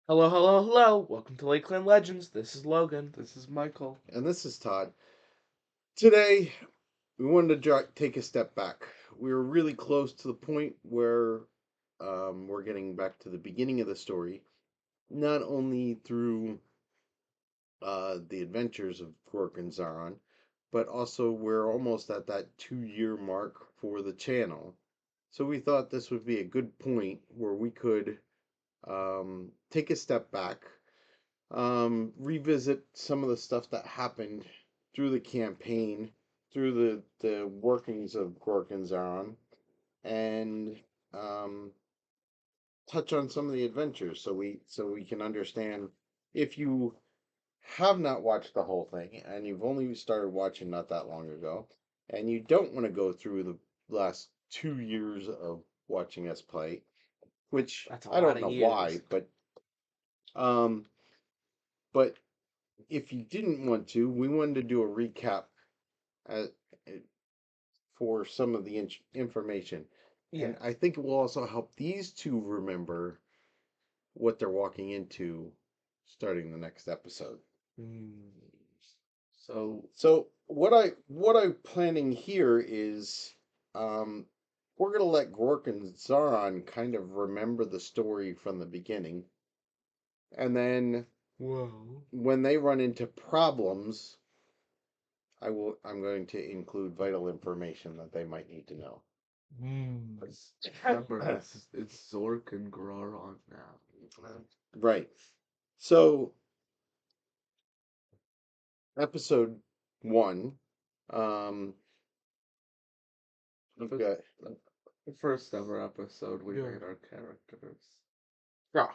Hello, hello, hello. Welcome to Lakeland Legends. This is Logan. This is Michael. And this is Todd. Today, we wanted to take a step back. We were really close to the point where we're getting back to the beginning of the story, not only through the adventures of Grorc and Zaron, but also we're almost at that 2-year mark for the channel. So we thought this would be a good point where we could take a step back, revisit some of the stuff that happened through the campaign, through the workings of Grorc and Zaron, and um, touch on some of the adventures so we can understand. If you have not watched the whole thing and you've only started watching not that long ago, and you don't want to go through the last 2 years of watching us play, which That's a I lot don't of know years. why, um, but if you didn't want to, we wanted to do a recap uh, for some of the information. Yeah. And I think it will also help these two remember what they're walking into starting the next episode. So So what I'm planning here is we're gonna let Grork and Zaron kind of remember the story from the beginning. And then Whoa. when they run into problems, I'm going to include vital information that they might need to know. remember, it's Zork and Groron now. Right. So episode 1, we've got The first ever episode we Yeah. made our characters. Yeah.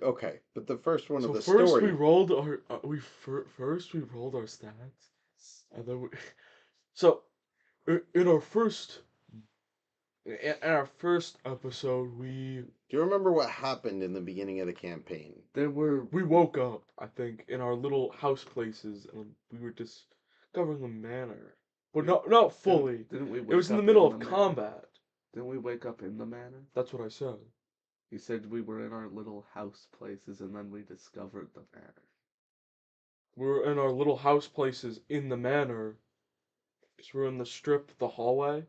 okay, but the first one So of the first story. we rolled our first we rolled our stats, and then we. So in our first episode we Do you remember what happened in the beginning of the campaign? we woke up, I think, in our little house places, and we were discovering the manor, but not fully. Didn't we? It was in the wake up middle of manor? combat. Didn't we wake up in the manor? That's what I said. You said we were in our little house places, and then we discovered the manor. We were in our little house places in the manor. Because we were in the strip, the hallway,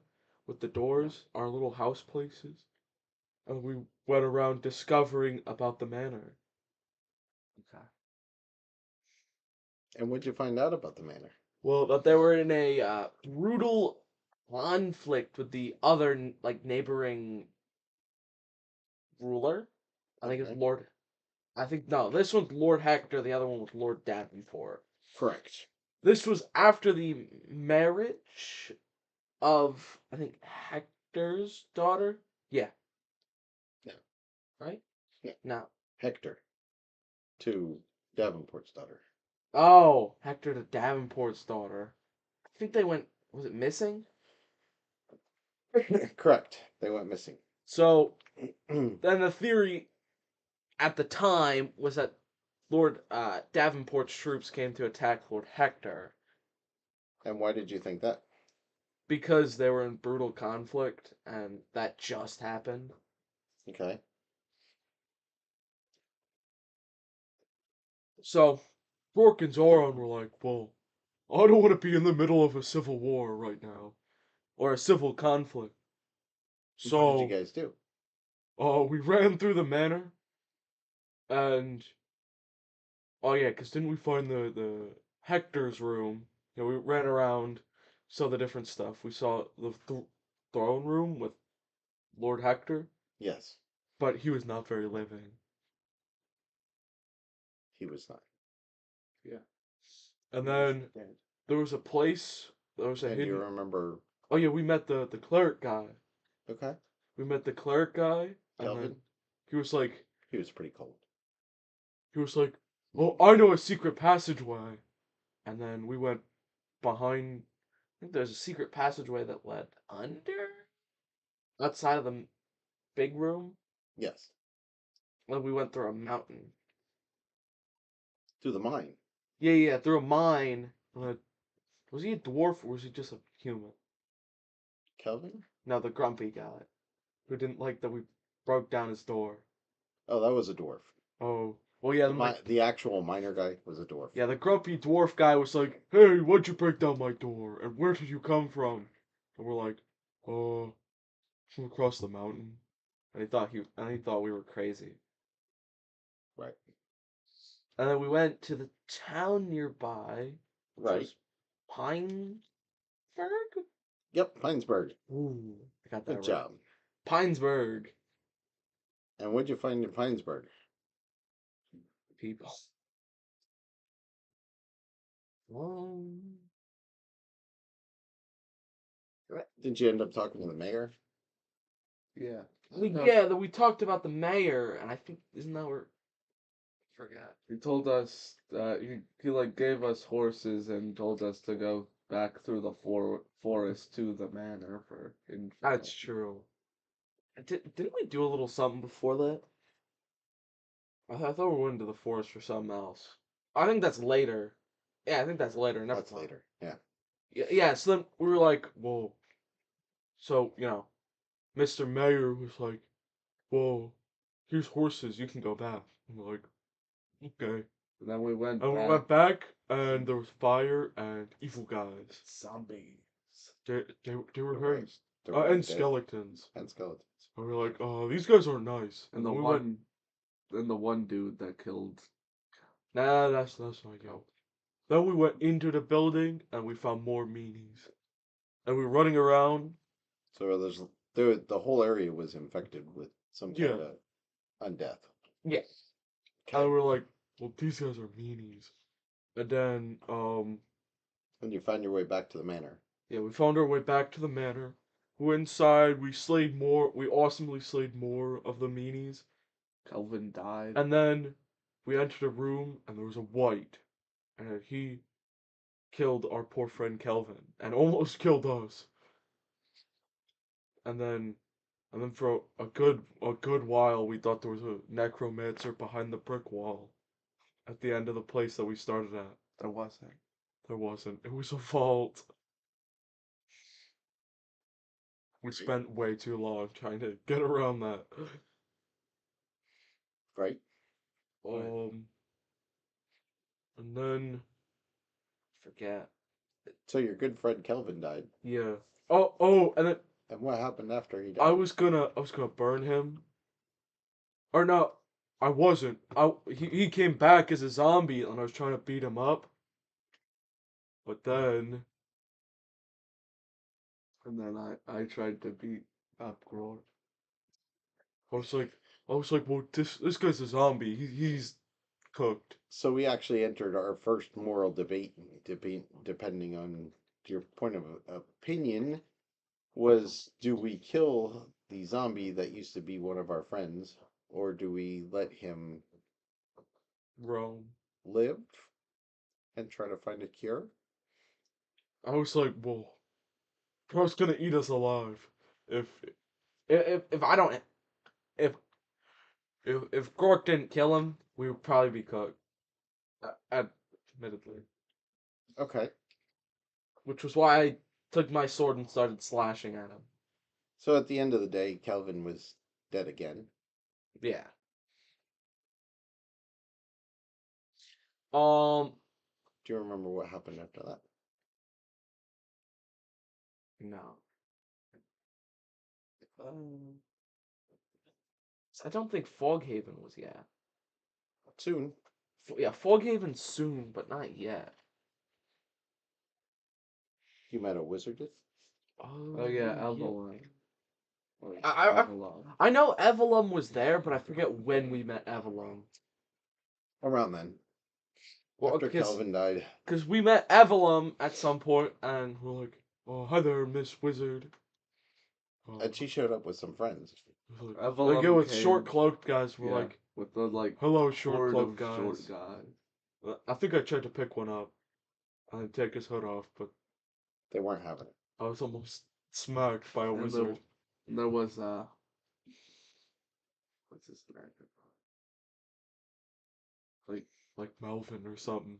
with the doors, our little house places. And we went around discovering about the manor. Okay. And what'd you find out about the manor? Well, that they were in a brutal conflict with the other, like, neighboring ruler. I think it's Okay. Lord. No, this one's Lord Hector, the other one was Lord Davenport. Correct. This was after the marriage of, I think, Hector's daughter? Yeah. Yeah. Right? Yeah. No. Hector to Davenport's daughter. Oh, Hector to Davenport's daughter. I think they went, was it missing? Correct. They went missing. So, then the theory at the time was that Lord Davenport's troops came to attack Lord Hector And why did you think that? because they were in brutal conflict, and that just happened. Okay. So, Grorc and Zaron were like, well, I don't want to be in the middle of a civil war right now, or a civil conflict. What did you So, guys do? we ran through the manor, and oh yeah, because didn't we find the Hector's room? You know, we ran around, saw the different stuff. We saw the throne room with Lord Hector, Yes, but he was not very living. he was not. Yeah. And He was then dead. there was a place. There was a And do you hidden. remember? Oh yeah, we met the cleric guy. Okay. We met the cleric guy, and Kelvin? then he was like, He was pretty cold. "Oh, I know a secret passageway," and then we went behind. I think there's a secret passageway that led under, outside of the big room. Yes. And we went through a mountain. Through the mine. Yeah, through a mine. Was he a dwarf or was he just a human? Kelvin? No, the grumpy guy who didn't like that we broke down his door. Oh, that was a dwarf. Oh, well, yeah, The actual miner guy was a dwarf. yeah, the grumpy dwarf guy was like, "Hey, why'd you break down my door? And where did you come from?" And we're like, "Oh, from across the mountain." And he thought we were crazy. Right. And then we went to the town nearby, which Right. was Pineburg. Yep, Heinsberg. Ooh, I got that Good right. job. Pinesburg. And what'd you find in Heinsberg? People. Um, Did you end up talking to the mayor? Yeah. we talked about the mayor, and I think isn't that where? I forgot. He told us that he like gave us horses and told us to go back through the forest to the manor for info. That's true. Didn't we do a little something before that? I thought we went into the forest for something else. I think that's later. Yeah, I think that's later. Never That's mind. later. Yeah. Yeah. So then we were like, well, so Mr. Mayor was like, well, here's horses. You can go back. And we're like, okay. And then we went And we back. went back, and there was fire and evil guys. Zombies. They were There very was. There were and undead skeletons. and skeletons. And we were like, oh, these guys are nice. And the we one, and the one dude that killed. nah, that's not good. Then we went into the building and we found more meanies. And we were running around. So the whole area was infected with some kind Yeah. of undeath. Yeah. Okay. And we were like, well, these guys are meanies. And then, And you found your way back to the manor. yeah, we found our way back to the manor. We went inside, we awesomely slayed more of the meanies. Kelvin died. And then we entered a room and there was a white. And he killed our poor friend Kelvin and almost killed us. And then for a good while we thought there was a necromancer behind the brick wall at the end of the place that we started at. There wasn't. There wasn't. It was a vault. We spent way too long trying to get around that. Right? And then forget. So your good friend Kelvin died. Yeah. Oh, and then And what happened after he died? I was gonna burn him. Or no, I wasn't. He came back as a zombie and I was trying to beat him up. But then And then I tried to beat up Grorc. I was like, well, this guy's a zombie. He's cooked. So we actually entered our first moral debate, depending on your point of opinion, was do we kill the zombie that used to be one of our friends, or do we let him Rome. live and try to find a cure? I was like, well, bro's gonna eat us alive. If if I don't if if Grorc didn't kill him, we would probably be cooked. Admittedly, Okay. which was why I took my sword and started slashing at him. So at the end of the day, Kelvin was dead again. Yeah. Do you remember what happened after that? No. I don't think Foghaven was yet. Soon. Yeah, Foghaven soon, but not yet. You met a wizardess? Oh yeah, Evelyn. I know Evelyn was there, but I forget when we met Evelyn. Around then. Well, After Kelvin died. Because we met Evelyn at some point, and we're like, oh, hi there, Miss Wizard. And she showed up with some friends. Like, yeah, with short cloaked guys. We're like, with the hello, short cloaked guys. Short guys. I think I tried to pick one up and take his hood off, but They weren't having it. I was almost smacked by a wizard. There was what's his name? Like Melvin or something.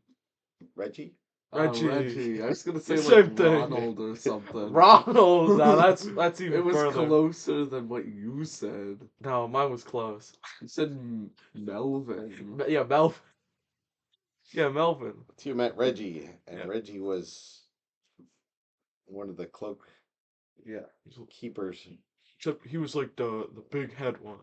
Reggie? Reggie. Reggie. I was gonna say Same like thing. Ronald or something. Ronald. No, that's even It was further. closer than what you said. No, mine was close. You said Melvin. Yeah, Melvin. Yeah, Melvin. You met Reggie, and Yeah. Reggie was one of the cloak Yeah. keepers. Except he was like the big head one.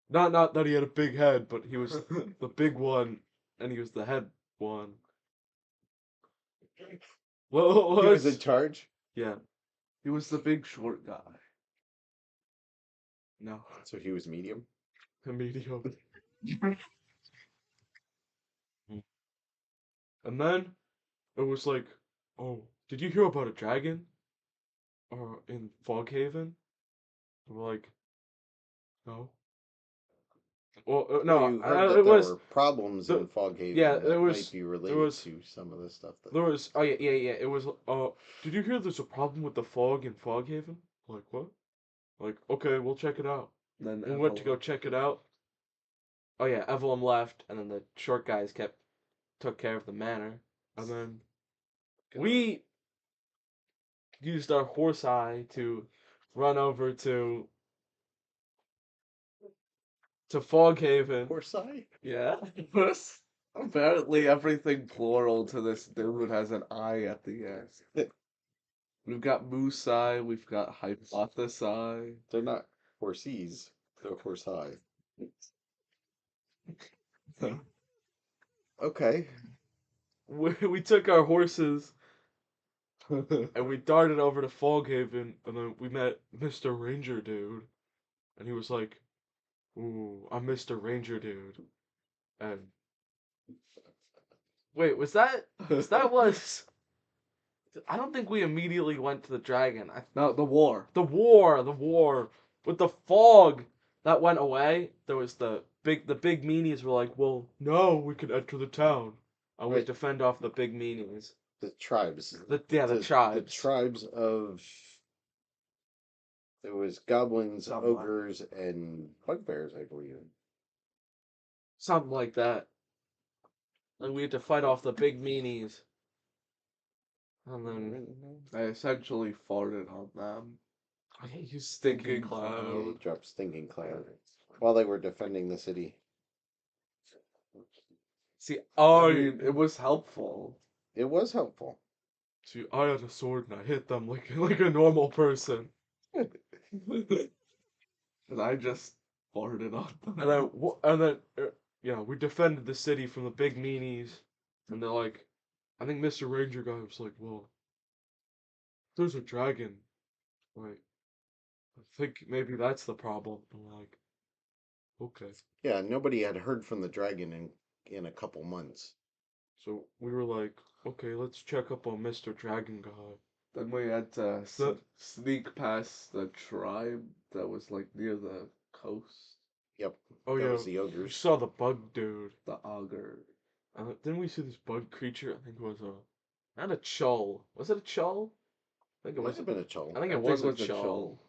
Not that he had a big head, but he was the big one, and he was the head one. Well, He was in charge. yeah. He was the big short guy. No, So he was medium. mediocre. And then it was like, oh, did you hear about a dragon? In Foghaven? We're like, no. Well, no, You heard that it there was were problems the- in Foghaven yeah, that there was- might be there related was- to some of the stuff that. there was. Oh yeah. It was. Did you hear there's a problem with the fog in Foghaven? Like what? Like okay, we'll check it out. Then We went to go Evelyn. check it out. Oh yeah, Evelyn left, and then the short guys took care of the manor, and then we used our horse eye to run over to Foghaven. Horse eye? Yeah. Apparently, everything plural to this dude has an I at the end. We've got moose eye, we've got hypothesi. They're not horsies. They're horse eye. Okay. We took our horses and we darted over to Foghaven, and then we met Mr. Ranger Dude, and he was like, "Ooh, I'm Mr. Ranger Dude," and wait, was I don't think we immediately went to the dragon. No, the war. The war with the fog that went away. There was the big meanies were like, well, no, we can enter the town, and we Right. defend off the big meanies. The tribes. The The tribes. tribes of. There was goblins, Something like- ogres, and bugbears, I believe. Something like that. And we had to fight off the big meanies. And then I essentially farted on them. I hate you Stinking stinking Yeah, cloud. he dropped stinking cloud while they were defending the city. See, I mean, it was helpful. It was helpful. see, I had a sword and I hit them like a normal person. And I just farted on them. And then, yeah, we defended the city from the big meanies, and they're like, I think Mr. Ranger guy was like, well, there's a dragon, right? I think maybe that's the problem. And we're like, okay. Yeah, nobody had heard from the dragon in a couple months. So we were like, okay, let's check up on Mr. Dragon guy. Then we had to The- sneak past the tribe that was like near the coast. Yep. Oh that yeah, was the we ogres. saw the bug dude. The auger. Didn't we see this bug creature? I think it was not a chull. Was it a chull? I think It it might was. have been a chull. I think I it think was it a was a chull. chull.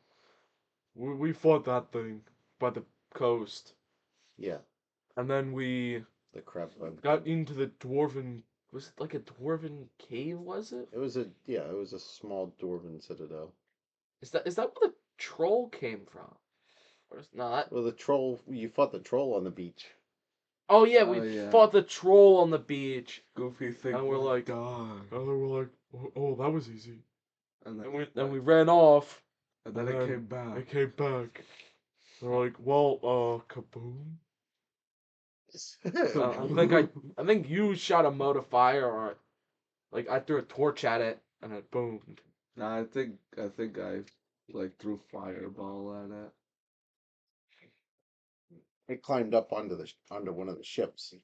We fought that thing by the coast, Yeah, and then we the crab bug. got into the dwarven. Was it like a dwarven cave? Was it? It was a small dwarven citadel. Is that where the troll came from? Or is not? Well, you fought the troll on the beach. Oh yeah, Oh, we yeah. fought the troll on the beach, Goofy thing. and we're like, die. and then we're like, oh, that was easy. And And we ran off. and then and it then came back. I came back. They're like, well, kaboom. I think you shot a mote of fire, or like I threw a torch at it and it boomed. Nah, I think I like threw fireball at it. It climbed up onto one of the ships.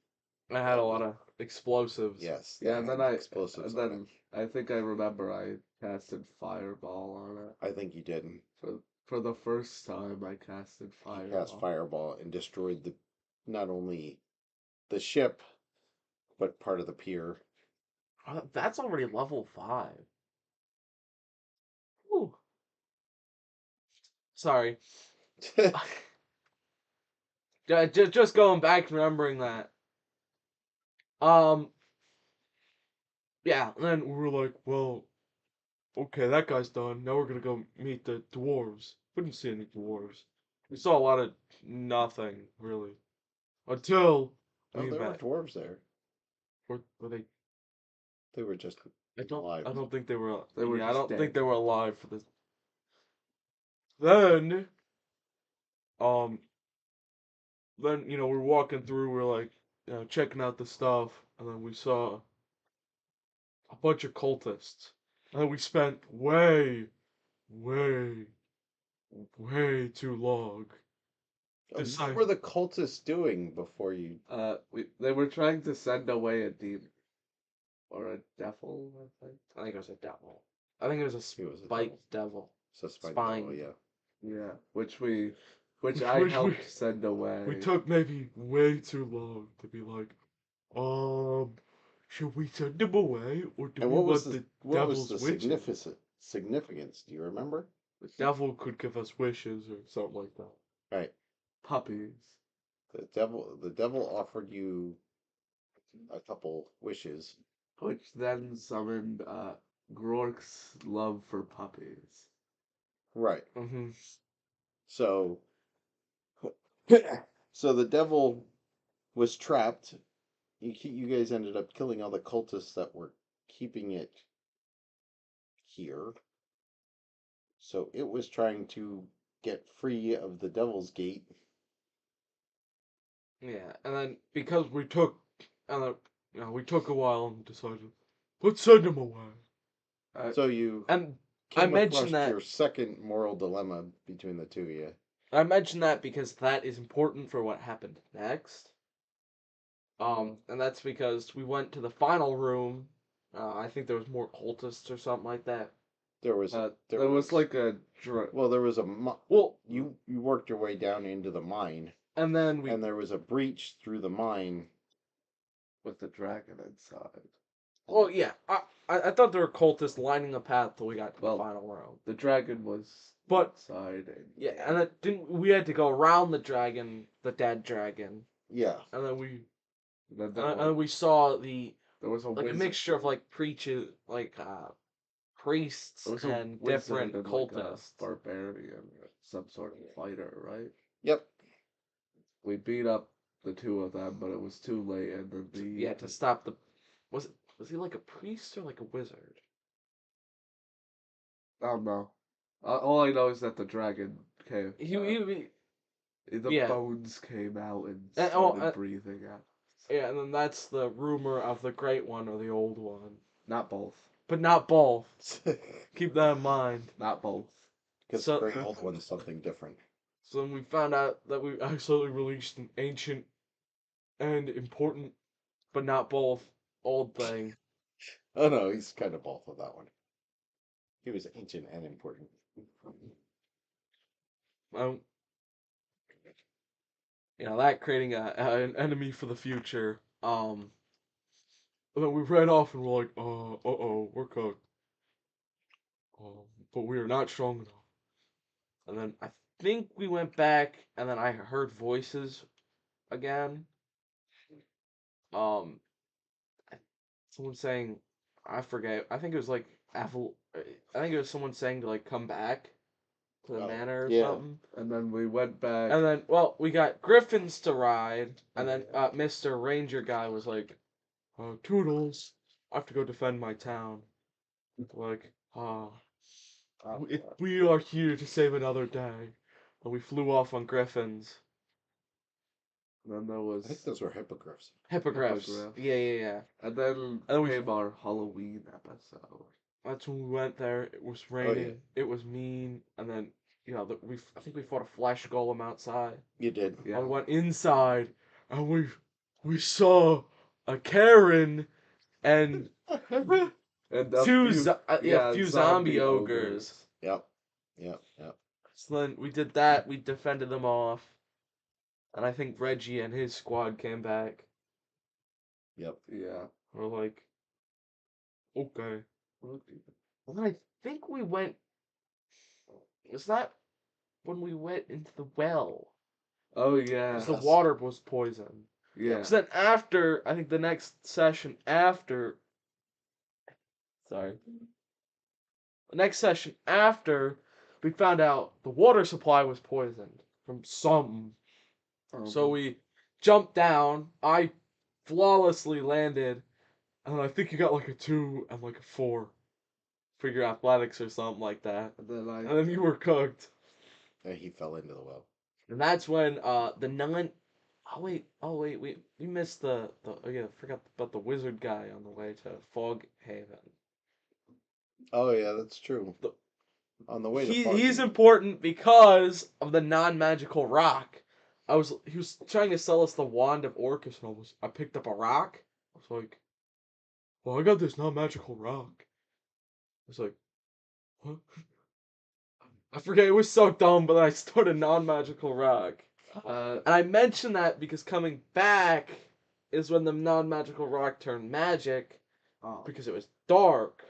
I had a lot of explosives. Yes. Yeah, that and had then explosives and on then it. I think I remember I casted fireball on it. I think you did. For the first time I casted You fireball. cast fireball and destroyed not only the ship, but part of the pier. Oh, that's already level 5. Ooh. Sorry. Just going back, remembering that. yeah, and then we were like, well, okay, that guy's done. Now we're gonna go meet the dwarves. We didn't see any dwarves. We saw a lot of nothing, really. Until Oh, we there were met. dwarves there. Were they? They were just alive. I don't think they were. They were Yeah, I just don't think dead. they were alive for this. Then, um, then we were walking through. We are like, checking out the stuff, and then we saw a bunch of cultists, and we spent way, way too long What deciding. were the cultists doing before you? They were trying to send away a demon or a devil, I think. I think it was a devil. I think it was a It was a spiked devil. Suspect devil, Spine. yeah. Yeah, which I Which helped send we away. took maybe way too long to be like, um, should we send him away or do And we what was want the the devil's wishes? significance? Do you remember? The devil could give us wishes or something like that. Right. Puppies, The devil offered you a couple wishes. which then summoned Grorc's love for puppies. Right. Mm-hmm. So so the devil was trapped. You guys ended up killing all the cultists that were keeping it here. So it was trying to get free of the devil's gate. Yeah, and then because and we took a while and decided, let's send him away. Uh, So you And I came mentioned across that your second moral dilemma between the two of you. I mentioned that because that is important for what happened next. And that's because we went to the final room. I think there was more cultists or something like that. There was there was like a well, there was Well, you worked your way down into the mine, and then we and there was a breach through the mine. with the dragon inside. Well, yeah, I thought there were cultists lining the path till we got to the Well, final room. The dragon was But inside. And, yeah, and then didn't we had to go around the dragon, the dead dragon, Yeah, and then we then and then we saw there was a like a wizard. mixture of like preaches like priests There was a and wizard different and like a cultists. barbarian, some sort of fighter, right? yep. We beat up the two of them, but it was too late, and then Yeah, to stop the was he like a priest or like a wizard? I don't know. All I know is that the dragon came. The yeah. bones came out and And, started breathing out. yeah, and then that's the rumor of the great one or the old one. Not both. But not both. Keep that in mind. Not both. Because So- the great old one's something different. So then we found out that we absolutely released an ancient and important, but not both, old thing. Oh no, he's kind of both of that one. He was ancient and important. Um, that creating an enemy for the future. And then we ran off and we're like, uh-oh, we're cooked. But we are not strong enough. And then I think we went back, and then I heard voices again. Um, someone saying, I forget. I think it was like Aval. I think it was someone saying to like come back to the Oh, manor or yeah. something. And then we went back. And then, well, we got griffins to ride, and then Mr. Ranger guy was like, Toodles, I have to go defend my town. Like, we are here to save another day. And we flew off on griffins. And then there I was think those were hippogriffs. Hippogriffs. Hippogriffs. Yeah. And then And we came our Halloween episode. That's when we went there. It was raining. It was mean. And then, I think we fought a flesh golem outside. You did. Yeah. And we went inside, and we saw a Karen and And a few zombie ogres. Yep. So then we did that. We defended them off, and I think Reggie and his squad came back. Yep. Yeah. We're like, okay. And then I think we went. Was that when we went into the well? Oh yeah. Because the water was poisoned. Yeah. So then after, I think the next session after Sorry. The next session after, we found out the water supply was poisoned from something. So we jumped down. I flawlessly landed, and I think you got like a 2 and like a 4 for your athletics or something like that. And then you were cooked. And he fell into the well. And that's when the nun. Oh wait, we missed oh yeah, forgot about the wizard guy on the way to Fog Haven. Oh yeah, that's true. The- On the way to He's Foggy. important because of the non-magical rock. He was trying to sell us the wand of Orcus, and I picked up a rock. I was like, well, I got this non-magical rock. I was like, what? I forget, it was so dumb, but then I stole a non-magical rock. And I mention that because coming back is when the non-magical rock turned magic, because it was dark.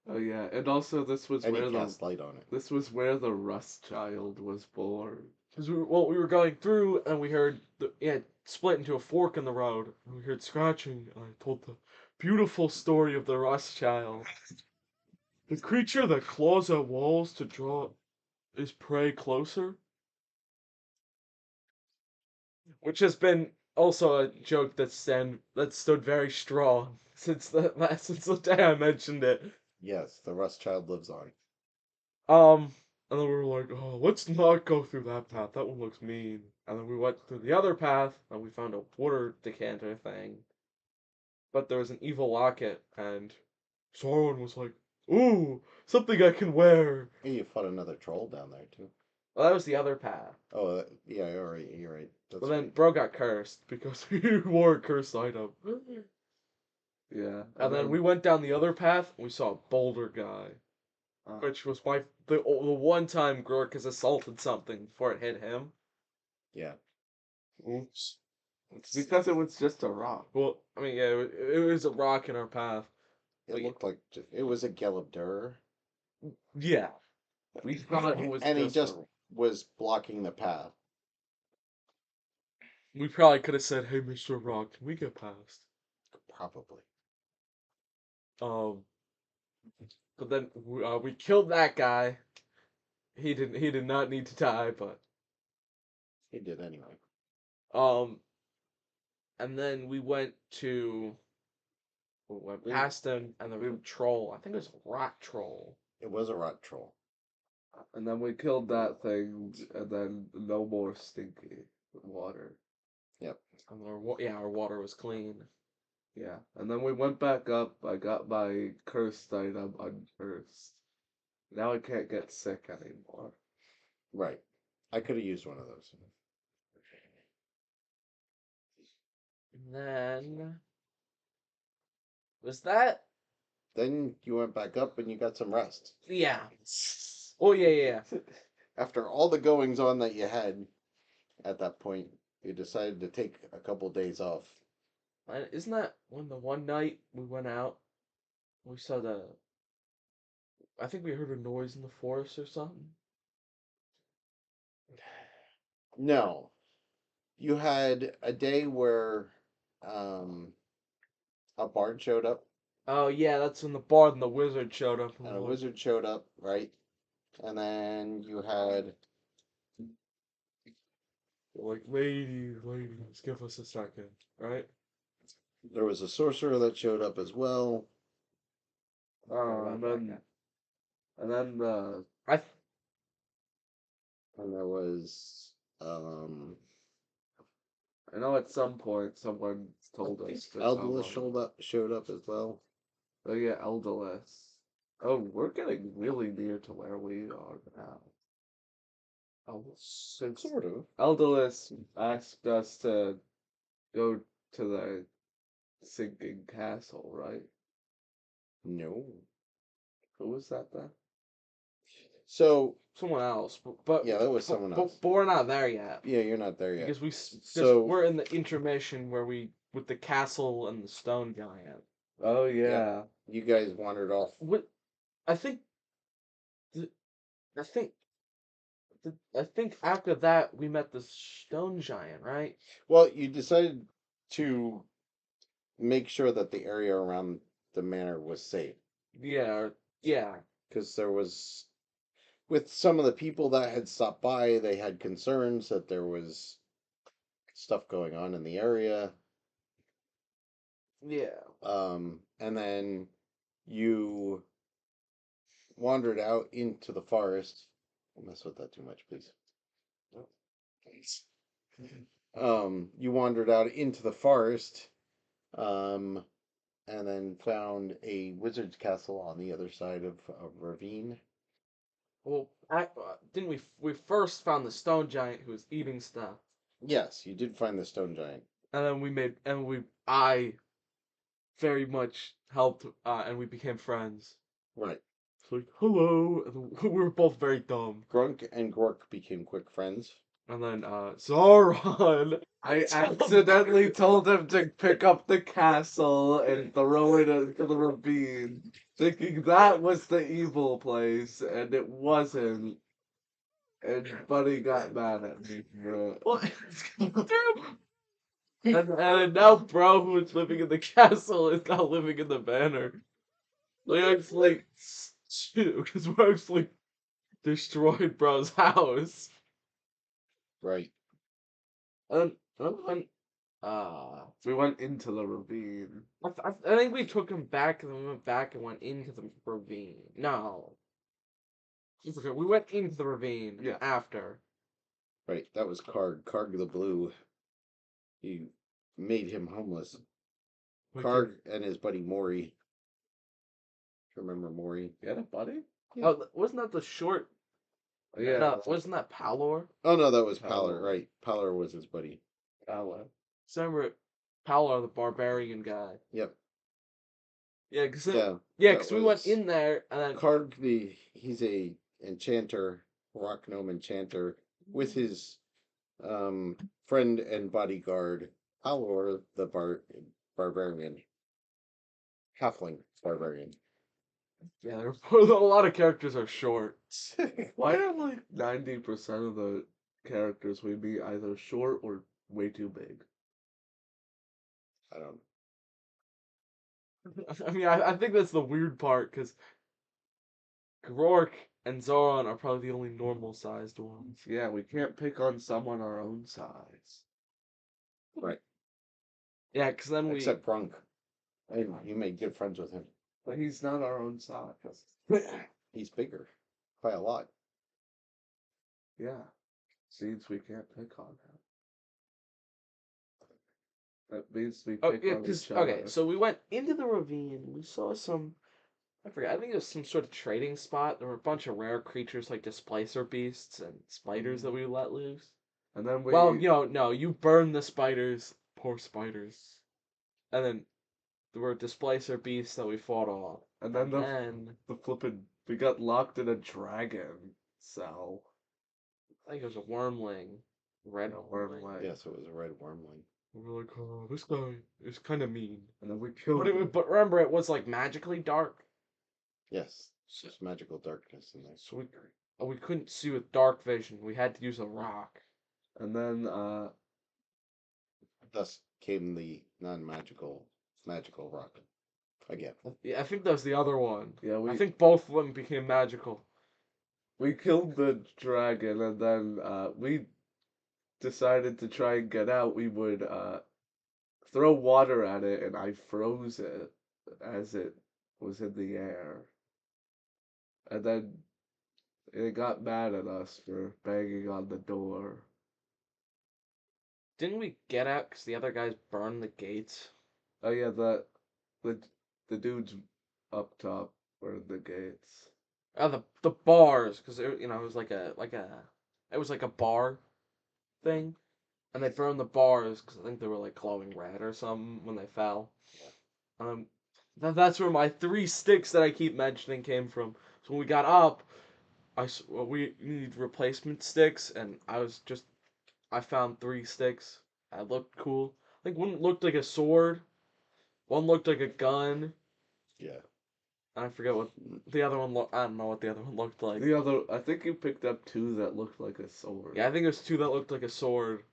Oh yeah, and also this was And where he cast light on it. this was where the Rust Child was born. Because we were going through and we heard it split into a fork in the road, and we heard scratching, and I told the beautiful story of the Rothschild. The creature that claws at walls to draw his prey closer, which has been also a joke that stood very strong since the day I mentioned it. Yes, the Rust Child lives on. And then we were like, oh, let's not go through that path. That one looks mean. And then we went through the other path, and we found a water decanter thing. But there was an evil locket, and Sauron was like, ooh, something I can wear. Hey, you fought another troll down there too. Well, that was the other path. Oh, yeah, you're right. You're right. That's But then right. Bro got cursed because he wore a cursed item. Yeah. And then we went down the other path, and we saw a boulder guy. Which was the one time Grorc has assaulted something before it hit him. Yeah. Oops. It's because it was just a rock. Well, I mean, yeah, it was a rock in our path. It Like, looked like it was a Gelabdur. yeah. We thought it was And he just a- was blocking the path. We probably could have said, "Hey, Mr. Rock, can we get past?" Probably. Um, but then we killed that guy. He did not need to die, but He did anyway. um, and then we went past him, and there was a troll. I think it was a rot troll. It was a rot troll. And then we killed that thing, and then no more stinky water. Yep. And our water was clean. Yeah. And then we went back up. I got my cursed item uncursed. Now I can't get sick anymore. Right. I could have used one of those. And then was that? Then you went back up and you got some rest. Yeah. Oh yeah. After all the goings on that you had at that point, you decided to take a couple days off. And isn't that when the one night we went out, we saw I think we heard a noise in the forest or something. No. You had a day where um, a bard showed up Oh yeah, that's when the bard and the wizard showed up. and a wizard showed up, right? And then you had Like, ladies, give us a second, right? there was a sorcerer that showed up as well. And then I th- And there was I know at some point someone told us to Eldalus come on. showed up as well. Oh yeah, Eldalus. Oh, we're getting really near to where we are now. Since Sort of. Eldalus asked us to go to the sinking castle, right? No. Who was that then? So someone else, but yeah, that was someone else. But we're not there yet Yeah, you're not there yet. Because we're in the intermission where with the castle and the stone giant. Oh yeah. You guys wandered off. I think I think after that we met the stone giant, right? Well, you decided to make sure that the area around the manor was safe. Yeah, yeah. because there was, with some of the people that had stopped by, they had concerns that there was stuff going on in the area. Yeah. And then you wandered out into the forest. Don't mess with that too much, please. You wandered out into the forest, um, and then found a wizard's castle on the other side of a ravine. Well, didn't we first found the stone giant who was eating stuff, Yes, you did find the stone giant. and then I very much helped, and we became friends. Right. It's like hello, and we were both very dumb. Grunk and Gork became quick friends. And then Zaron, I accidentally told him to pick up the castle and throw it into the ravine, thinking that was the evil place, and it wasn't. And Buddy got mad at me for it. what? and now bro, who was living in the castle, is now living in the manor. Like actually, because we actually destroyed bro's house. Right. And then We went into the ravine. I think we took him back and then we went back and went into the ravine. No. We went into the ravine Yeah. after. Right. That was Karg. Karg the Blue. You made him homeless. We Karg and his buddy Maury. Remember Maury? You had a buddy? Oh, wasn't that the short? Yeah. No, wasn't that Palor? Oh no, that was Palar. Palar. Right. Palar was his buddy. Alan. So remember Palor, the barbarian guy. Yep. Yeah, because Yeah. yeah, that because we went was in there and then Karg he's a enchanter, rock gnome enchanter, with his friend and bodyguard Alor the barbarian. Halfling barbarian. yeah, a lot of characters are short. Why are like 90% of the characters we meet either short or way too big? I don't I mean, I think that's the weird part because Grorc and Zaron are probably the only normal sized ones. Yeah, we can't pick on someone our own size. right. Yeah, because then we Except Brunk. And you made good friends with him. But he's not our own size. He's bigger. By a lot. Yeah. Seems we can't pick on him. That means we oh pick yeah, on because each other. okay, so we went into the ravine. We saw some. I forget. I think it was some sort of trading spot. There were a bunch of rare creatures like displacer beasts and spiders that we let loose. And then we Well, no, you burned the spiders. Poor spiders. And then there were displacer beasts that we fought off. and then And the flippin' we got locked in a dragon cell. I think it was a wormling. Red wormling. Wormling. Yes, it was a red wormling. We were like, oh, this guy is kind of mean. And then we killed him. But remember, it was like magically dark. Yes. It's just magical darkness in there. So we couldn't see with dark vision. We had to use a rock. And then Thus came the non-magical magical rock. Again. Yeah, I think that was the other one. yeah, I think both of them became magical. we killed the dragon, and then we decided to try and get out. We would throw water at it, and I froze it as it was in the air. And then it got mad at us for banging on the door. Didn't we get out because the other guys burned the gates? Oh yeah, the the dudes up top were the gates. Oh, the bars, because it was it was like a bar thing, and they burned the bars because I think they were like glowing red or something when they fell. Um, that's where my 3 sticks that I keep mentioning came from. So when we got up, we need replacement sticks, and I found 3 sticks. I looked cool. Like one looked like a sword, one looked like a gun, Yeah. and I forget what the other one looked. I don't know what the other one looked like. The other, I think you picked up 2 that looked like a sword. Yeah, I think there's 2 that looked like a sword.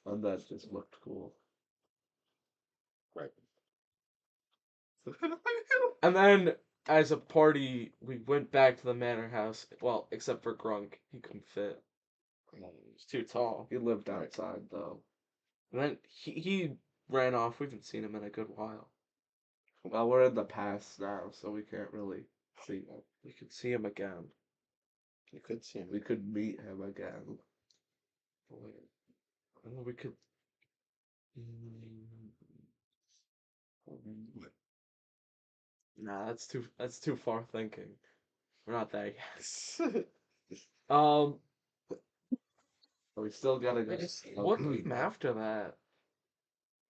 And that just looked cool. Right. And then, as a party, we went back to the manor house. Well, except for Grunk. He couldn't fit. He was too tall. He lived outside though. And then he ran off. We haven't seen him in a good while. Well, we're in the past now, so we can't really see him. We could see him again. You could see him. We could meet him again. And then we could. Nah, that's too far thinking. We're not there yet. We still gotta go. What came after that?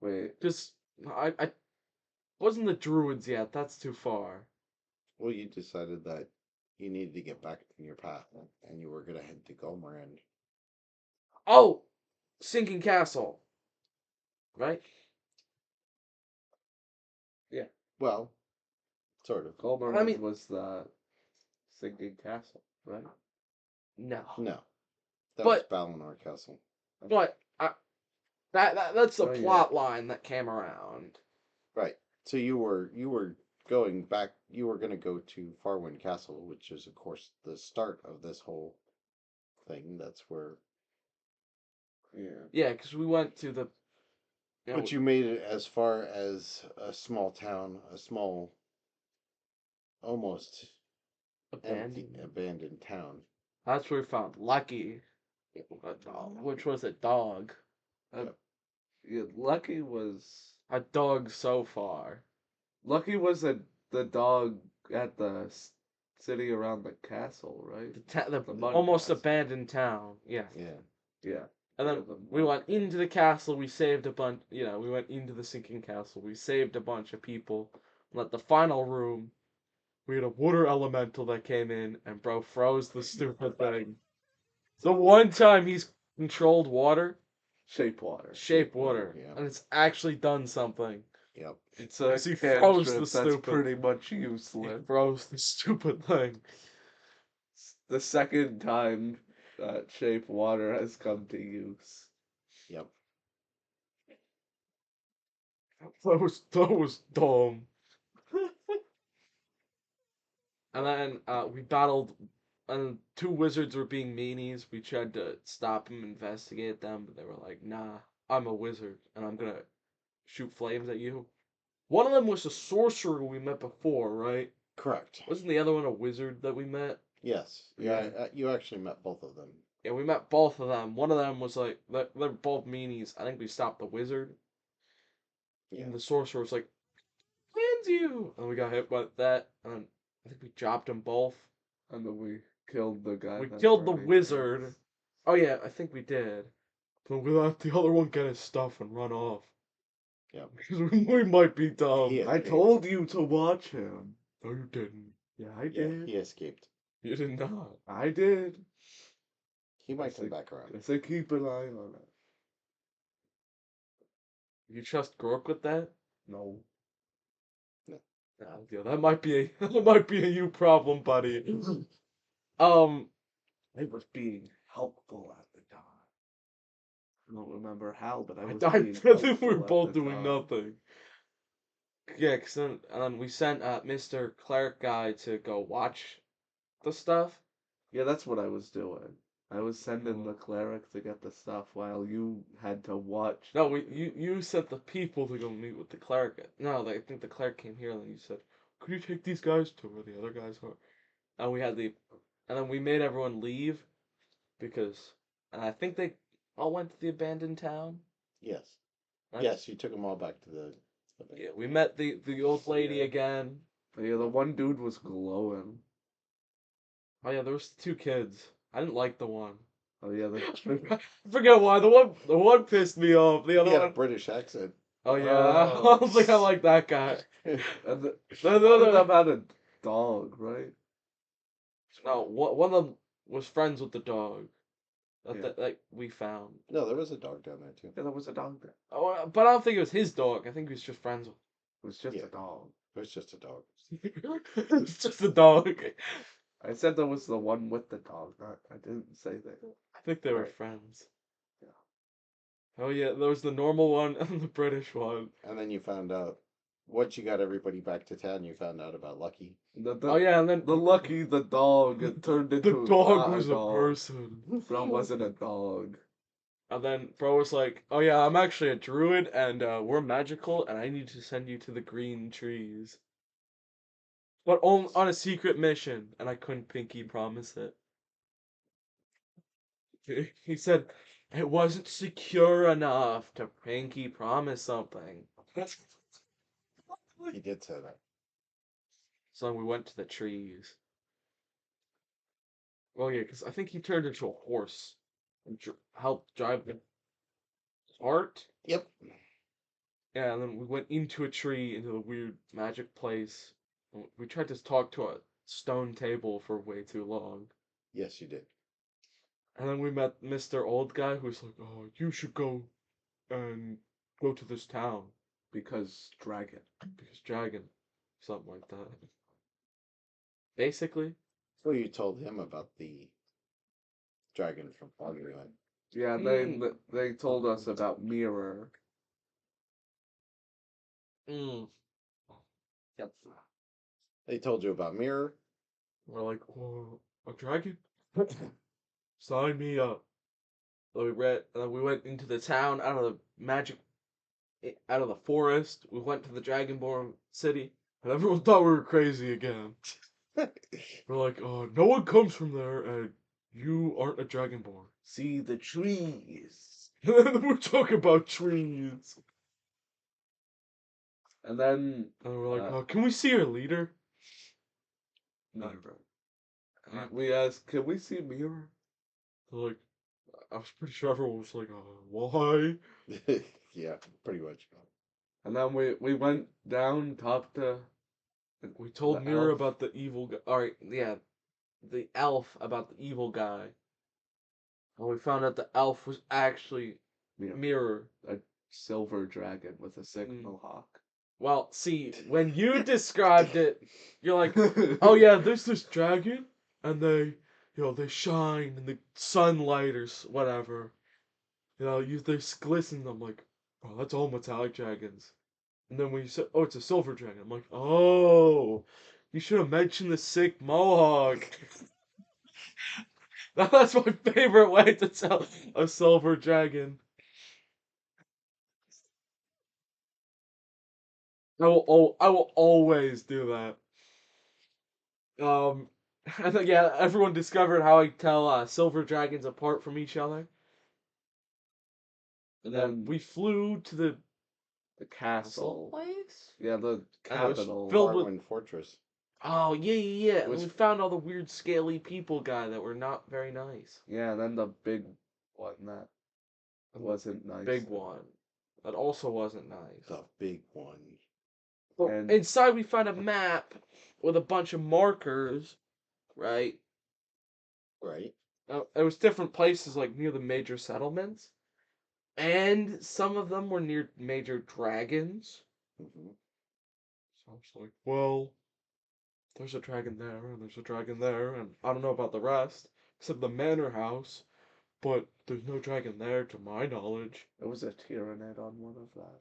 Wait, Just I wasn't the druids yet. That's too far. Well, you decided that you needed to get back in your path, and you were gonna head to Gomer, and Oh, sinking castle. Right? well, sort of. Gomer I mean- was the sinking castle, right? No. No, that was But- Balinor Castle. But that's the Oh, yeah. plot line that came around. Right. So you were going back. You were gonna go to Farwind Castle, which is, of course, the start of this whole thing. That's where. Yeah. Yeah, because we went to the. But you made it as far as a small town, a small, almost empty, abandoned town. That's where we found Lucky, which was a dog. Yeah, Lucky was A dog so far. the dog at the city around the castle, right? The mud almost castle. abandoned town. Yeah. Yeah. Yeah. And then Yeah, the we mud went into the castle. We saved a bunch. We went into the sinking castle. We saved a bunch of people. And at the final room, we had a water elemental that came in and bro froze the stupid thing. The one time he's controlled water, Shape water. shape water, yeah. and it's actually done something. Yep. It's a Because he froze the cantrip that's stupid. pretty much He useless. froze the stupid thing. The second time that shape water has come to use. Yep. That was dumb. And then we battled, and two wizards were being meanies. We tried to stop them, investigate them, but they were like, "Nah, I'm a wizard, and I'm gonna shoot flames at you." One of them was a sorcerer we met before, right? Correct. Wasn't the other one a wizard that we met? Yes. Yeah. You actually met both of them. Yeah, we met both of them. One of them was like, they're both meanies. I think we stopped the wizard. Yeah. And the sorcerer was like, "Wins you!" And we got hit by that, and I think we dropped them both. And then we killed the guy. We that killed the burned it. wizard. Oh yeah, I think we did. But we let the other one get his stuff and run off. Yeah. Because we might be dumb. He I escaped. told you to watch him. No, you didn't. Yeah, I Yeah. did. He escaped. You did not. I did. He might I come said- back around. I said keep an eye on it. You trust Grorc with that? No. Nah, yeah, that might be a you problem, buddy. I was being helpful at the time. I don't remember how, but I was I being think we were helpful at both the doing time. nothing. Yeah, cause then we sent Mr. Cleric guy to go watch the stuff. Yeah, that's what I was doing. I was sending the cleric to get the stuff while you had to watch. No, you sent the people to go meet with the cleric. No, I think the cleric came here and then you said, "Could you take these guys to where the other guys are?" And and then we made everyone leave because, and I think they all went to the abandoned town. Yes. Right? Yes. You took them all back to the. Yeah, we met the old lady Yeah. again. Yeah, the one dude was glowing. Oh yeah, there was two kids. I didn't like the one. Oh yeah, I forget why the one pissed me off. The He other had a one. British accent. Oh yeah, Oh. I don't think I like that guy. and the, The one of other. them had a dog, right? No, one of them was friends with the dog. Yeah. That we found. No, there was a dog down there too. Yeah, there was a dog there. Oh, but I don't think it was his dog. I think he was just friends with. It was just Yeah. a dog. It was just a dog. It's just a dog. I said there was the one with the dog. I didn't say that. I think they were Right. friends. Yeah. Oh yeah, there was the normal one and the British one. And then you found out once you got everybody back to town, you found out about Lucky. Oh yeah, and then The Lucky, the dog, it turned the into dog not was a dog. person. Bro wasn't a dog. And then Bro was like, "Oh yeah, I'm actually a druid, and we're magical, and I need to send you to the green trees, but on a secret mission." And I couldn't pinky promise it. He said it wasn't secure enough to pinky promise something. He did say that. So we went to the trees. Well, yeah, because I think he turned into a horse and helped drive the cart. Yep. Yeah, and then we went into a tree, into the weird magic place. We tried to talk to a stone table for way too long. Yes, you did. And then we met Mr. Old Guy who's like, "Oh, you should go and go to this town Because dragon. because dragon." Something like that. Basically. So you told him about the dragon from Foggyland. Yeah, they told us about Mirror. Mm. Yep. They told you about Mirror. We're like, "Whoa, a dragon? Sign me up." So we read, we went into the town out of the out of the forest. We went to the Dragonborn city, and everyone thought we were crazy again. We're like, "Oh, no one comes from there, and you aren't a Dragonborn." See the trees. We're talking about trees, And then and we're like, uh, "Oh, can we see our leader?" Mirror. We asked, can we see Mirror? They're like, I was pretty sure everyone was like, "Why?" Yeah, pretty much. And then we went down, talked to We told the Mira elf. about the evil guy. Alright, yeah, the elf about the evil guy. And we found out the elf was actually Mirror. A silver dragon with a Mm. signal hawk. Well, see, when you described it, you're like, "Oh yeah, there's this dragon, and they shine in the sunlight or whatever. They glisten." I'm like, "Oh, that's all metallic dragons." And then when you said, "Oh, it's a silver dragon," I'm like, "Oh, you should have mentioned the sick mohawk." That's my favorite way to tell a silver dragon. I will always do that. And then, yeah, everyone discovered how I tell silver dragons apart from each other. And then we flew to the castle castle. place. Yeah, the And it was capital. filled with. Farmwind Fortress. Oh yeah. And was- we found all the weird scaly people guy that were not very nice. Yeah, and then the big one that wasn't nice. Big one. That also wasn't nice. The big one. And Inside we found a map with a bunch of markers, right? Right? It was different places, like near the major settlements, and some of them were near major dragons. Hmm. So I was like, "Well, there's a dragon there, and there's a dragon there, and I don't know about the rest, except the manor house, but there's no dragon there to my knowledge." there was a Tyranid on one of that.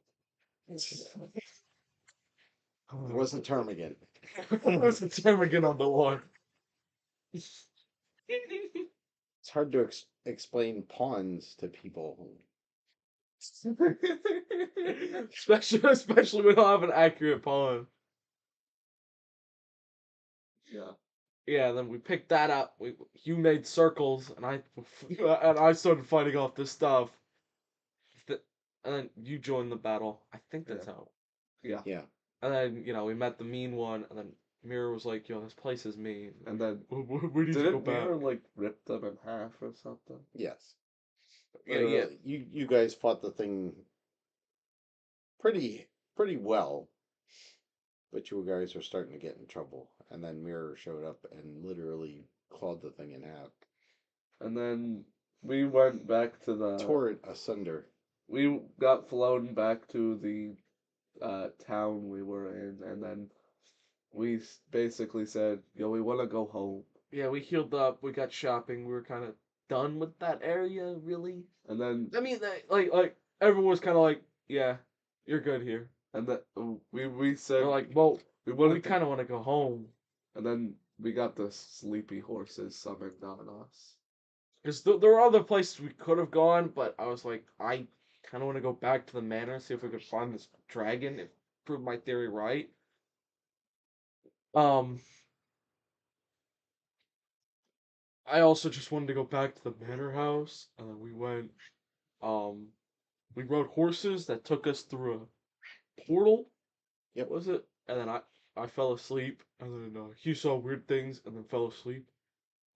It wasn't Termagant. There's a ptarmigan on the one. It's hard to explain pawns to people. especially when we don't have an accurate pawn. Yeah. Yeah, then we picked that up. You made circles, and I started fighting off this stuff. And then you joined the battle. I think that's Yeah. how. Yeah. Yeah. And then we met the mean one, and then Mira was like, "Yo, this place is mean. And then We need to go didn't back." Mirror like rip them in half or something? Yes. Yeah. You guys fought the thing pretty well, but you guys were starting to get in trouble. And then Mirror showed up and literally clawed the thing in half. And then we went back to the Tore it asunder. we got flown back to the town we were in, and then we basically said, "Yo, we want to go home." Yeah, we healed up. We got shopping. We were kind of done with that area, really. And then I mean, like everyone was kind of like, "Yeah, you're good here." And then we said We're like, well, we we wanted to, kind of want to go home. and then we got the sleepy horses summoned on us. Because there were other places we could have gone, but I was like, I kind of want to go back to the manor, see if we could find this dragon, and prove my theory right. Um, I also just wanted to go back to the manor house, and then we went, um, we rode horses that took us through a portal, Yep. was it? And then I fell asleep, and then he saw weird things, and then fell asleep.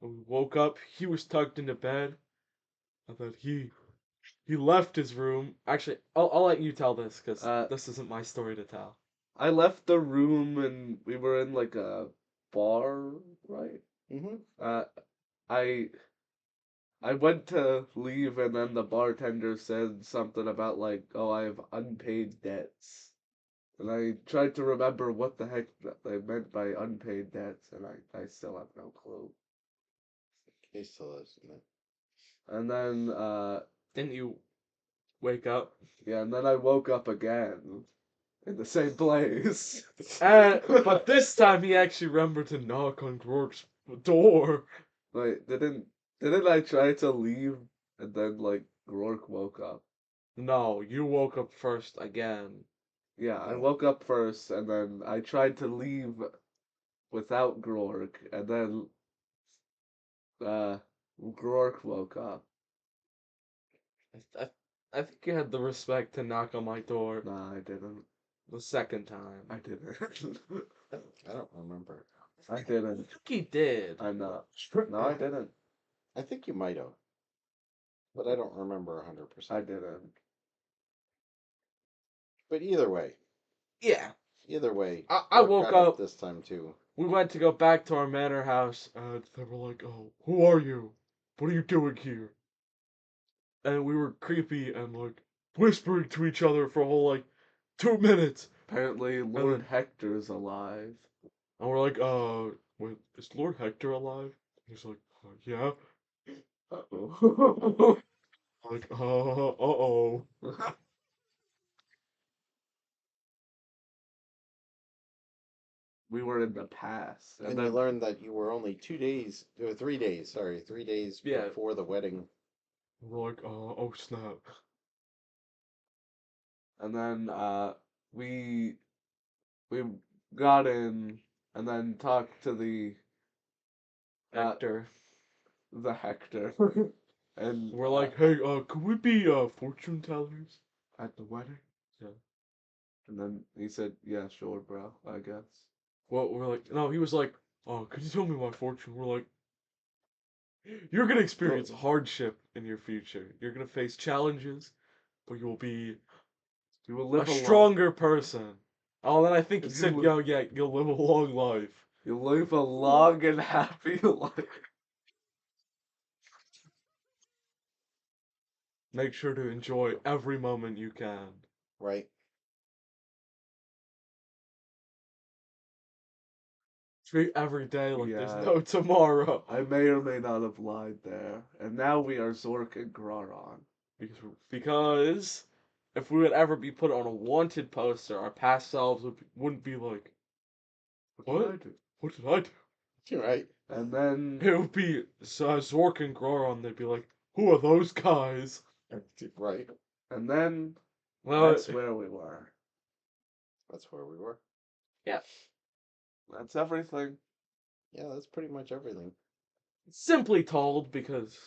And we woke up, he was tucked into bed, and then he left his room. Actually, I'll let you tell this because this isn't my story to tell. I left the room and we were in like a bar, right? Mm-hmm. I I went to leave and then the bartender said something about like, oh, I have unpaid debts. And I tried to remember what the heck they meant by unpaid debts, and I still have no clue. He still is, isn't it? And then, Didn't you wake up? yeah, and then I woke up again in the same place. But this time he actually remembered to knock on Grorc's door. Like, didn't I try to leave and then like Grork woke up? No, you woke up first again. Yeah, I Yeah. woke up first and then I tried to leave without Grork and then uh Grork woke up. I, I, I think you had the respect to knock on my door Nah, I didn't. the second time. I didn't. I don't remember. I I didn't. think he did. I'm not. No, I didn't. I think you might have, but I don't remember 100%. I didn't. But either way, Yeah. I Mark woke got up up. this time too. We went to go back to our manor house, and they were like, "Oh, who are you? What are you doing here?" And we were creepy and like whispering to each other for a whole like 2 minutes. Apparently, Lord Hector's alive. And we're like, wait, is Lord Hector alive? He's like, yeah. Uh-oh. Like, uh-oh. We were in the past, And you learned that you were only 2 days, or 3 days, sorry, 3 days Yeah. before the wedding. We're like, oh snap. and then we we got in and then talked to Hector. the Hector, and We're like, hey, could we be fortune tellers at the wedding. Yeah. And then he said, "Yeah, sure, bro. I guess." Well, we're like, no, he was like, oh, could you tell me my fortune? We're like, you're gonna experience hardship in your future. You're gonna face challenges, but you'll be You will a live a stronger person. Oh, then I think he If you said, li- yeah, you'll live a long life. You'll live a long and happy life. Make sure to enjoy every moment you can. Right? Treat every day like there's Yeah. no tomorrow. I may or may not have lied there. And now we are Zork and Graron. Because if we would ever be put on a wanted poster, our past selves wouldn't be like, What did I do? what did I do? You're right. And then It would be Zork and Groron. They'd be like, who are those guys? Right. and then Well, that's where we were. That's where we were. yeah. That's everything. Yeah, that's pretty much everything. Simply told because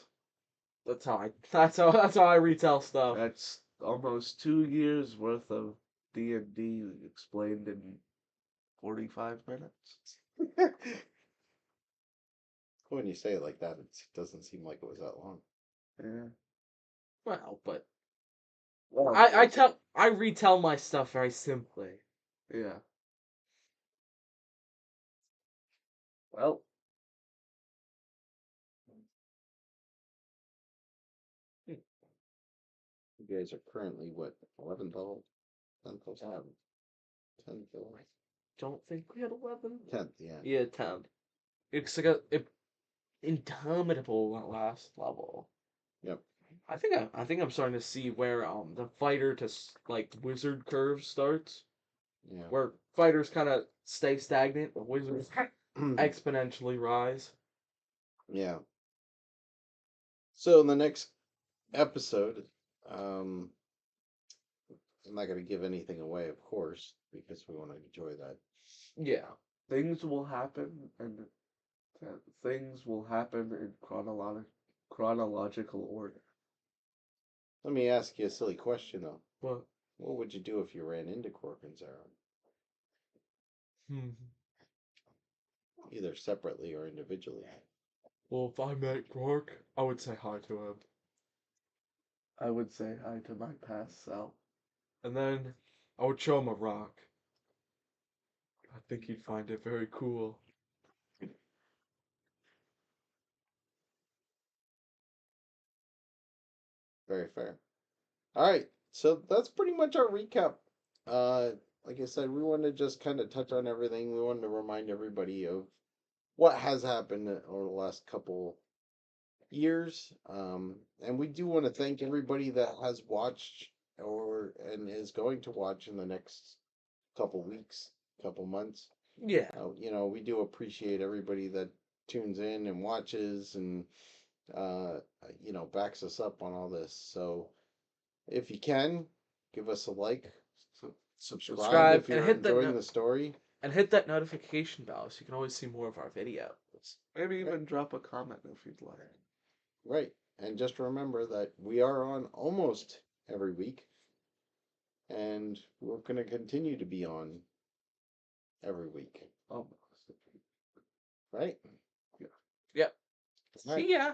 that's how I retell stuff. That's almost 2 years worth of D&D explained in 45 minutes. When you say it like that, it doesn't seem like it was that long. Yeah. Well, but Well, I retell my stuff very simply. yeah. Well, You guys are currently, what, 11 level? 10 plus 10. 10 level. Don't think we had 11. 10th, yeah. Yeah, 10. It's like a interminable last level. Yep. I think I'm starting to see where the fighter to like wizard curve starts. Yeah. where fighters kind of stay stagnant, but wizards exponentially rise. Yeah. So in the next episode, um, I'm not going to give anything away, of course, because we want to enjoy that. Yeah, things will happen, and things will happen in chronological order. Let me ask you a silly question, though. But What would you do if you ran into Grorc and Zaron, hmm. either separately or individually? Well, if I met Grork, I would say hi to him. I would say hi to my past self. And then I would show him a rock. I think he'd find it very cool. Very fair. All right, so that's pretty much our recap. Uh, like I said, we wanted to just kind of touch on everything. We wanted to remind everybody of what has happened over the last couple years. And we do want to thank everybody that has watched or and is going to watch in the next couple weeks, couple months. Yeah. We do appreciate everybody that tunes in and watches and backs us up on all this. So if you can, give us a like, subscribe Subscribe if and you're hit the enjoying the story. and hit that notification bell so you can always see more of our videos. Maybe Right. even drop a comment if you'd like. Right. And just remember that we are on almost every week, and we're going to continue to be on every week. Almost. Right? Yep. All right. See ya.